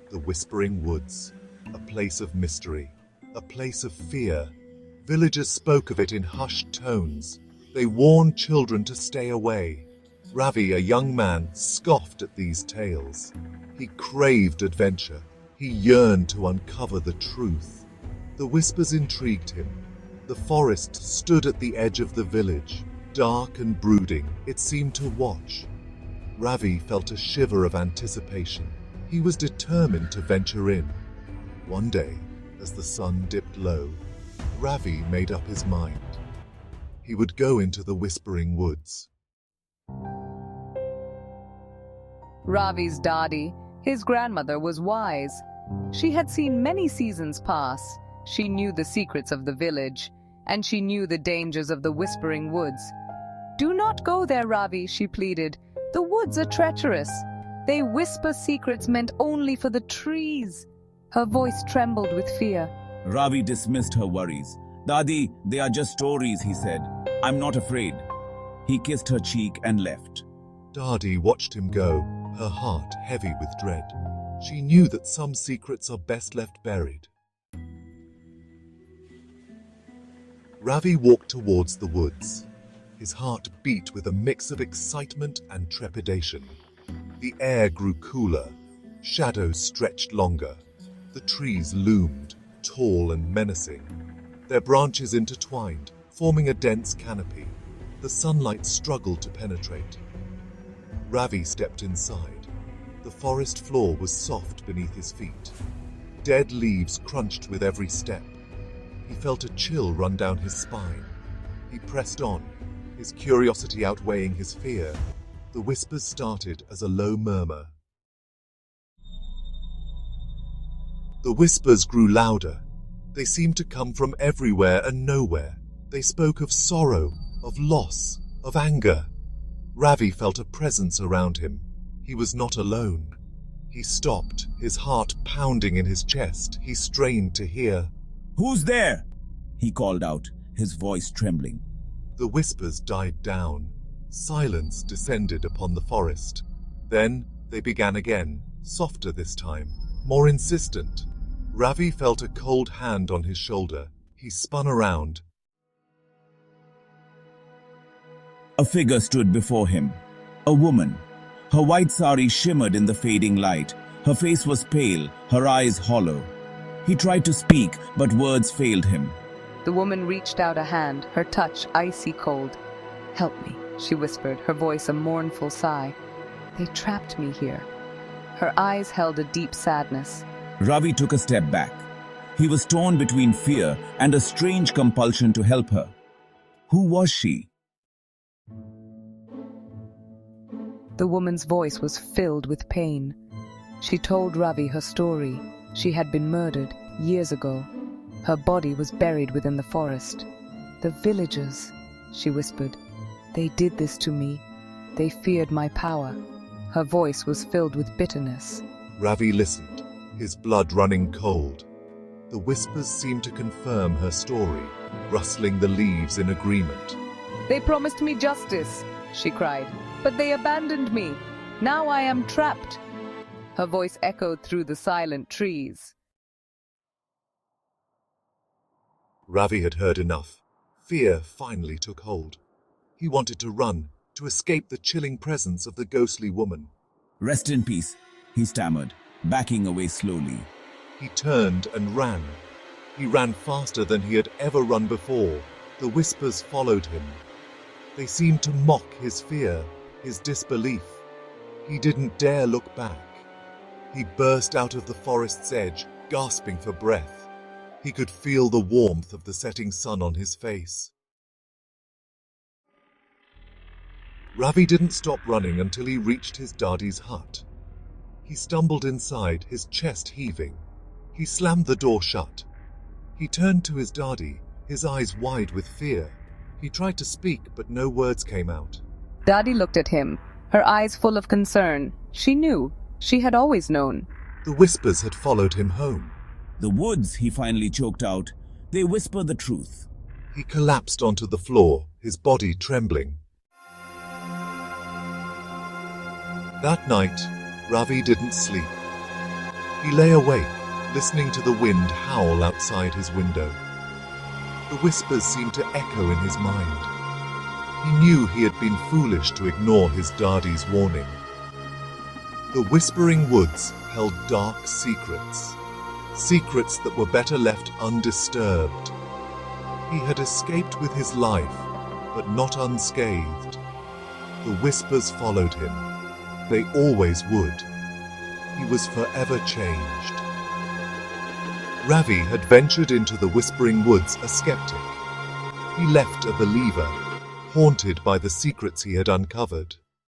The Whispering Woods, a place of mystery, a place of fear. Villagers spoke of it in hushed tones. They warned children to stay away. Ravi, a young man, scoffed at these tales. He craved adventure. He yearned to uncover the truth. The whispers intrigued him. The forest stood at the edge of the village, dark and brooding. It seemed to watch. Ravi felt a shiver of anticipation. He was determined to venture in. One day, as the sun dipped low, Ravi made up his mind. He would go into the Whispering Woods. Ravi's Daadi, his grandmother, was wise. She had seen many seasons pass. She knew the secrets of the village, and she knew the dangers of the Whispering Woods. "Do not go there, Ravi," she pleaded. "The woods are treacherous. They whisper secrets meant only for the trees." Her voice trembled with fear. Ravi dismissed her worries. "Daadi, they are just stories," he said. "I'm not afraid." He kissed her cheek and left. Daadi watched him go, her heart heavy with dread. She knew that some secrets are best left buried. Ravi walked towards the woods. His heart beat with a mix of excitement and trepidation. The air grew cooler. Shadows stretched longer. The trees loomed, tall and menacing. Their branches intertwined, forming a dense canopy. The sunlight struggled to penetrate. Ravi stepped inside. The forest floor was soft beneath his feet. Dead leaves crunched with every step. He felt a chill run down his spine. He pressed on, his curiosity outweighing his fear. The whispers started as a low murmur. The whispers grew louder. They seemed to come from everywhere and nowhere. They spoke of sorrow, of loss, of anger. Ravi felt a presence around him. He was not alone. He stopped, his heart pounding in his chest. He strained to hear. "Who's there?" he called out, his voice trembling. The whispers died down. Silence descended upon the forest. Then they began again, softer this time, more insistent. Ravi felt a cold hand on his shoulder. He spun around. A figure stood before him. A woman. Her white sari shimmered in the fading light. Her face was pale, her eyes hollow. He tried to speak, but words failed him. The woman reached out a hand, her touch icy cold. "Help me," she whispered, her voice a mournful sigh. "They trapped me here." Her eyes held a deep sadness. Ravi took a step back. He was torn between fear and a strange compulsion to help her. Who was she? The woman's voice was filled with pain. She told Ravi her story. She had been murdered years ago. Her body was buried within the forest. "The villagers," she whispered, "they did this to me. They feared my power." Her voice was filled with bitterness. Ravi listened, his blood running cold. The whispers seemed to confirm her story, rustling the leaves in agreement. "They promised me justice," she cried, "but they abandoned me. Now I am trapped." Her voice echoed through the silent trees. Ravi had heard enough. Fear finally took hold. He wanted to run, to escape the chilling presence of the ghostly woman. "Rest in peace," he stammered, backing away slowly. He turned and ran. He ran faster than he had ever run before. The whispers followed him. They seemed to mock his fear, his disbelief. He didn't dare look back. He burst out of the forest's edge, gasping for breath. He could feel the warmth of the setting sun on his face. Ravi didn't stop running until he reached his Daadi's hut. He stumbled inside, his chest heaving. He slammed the door shut. He turned to his Daadi, his eyes wide with fear. He tried to speak, but no words came out. Daadi looked at him, her eyes full of concern. She knew. She had always known. The whispers had followed him home. "The woods," he finally choked out. "They whisper the truth." He collapsed onto the floor, his body trembling. That night, Ravi didn't sleep. He lay awake, listening to the wind howl outside his window. The whispers seemed to echo in his mind. He knew he had been foolish to ignore his Daadi's warning. The Whispering Woods held dark secrets, secrets that were better left undisturbed. He had escaped with his life, but not unscathed. The whispers followed him. They always would. He was forever changed. Ravi had ventured into the Whispering Woods a skeptic. He left a believer, haunted by the secrets he had uncovered.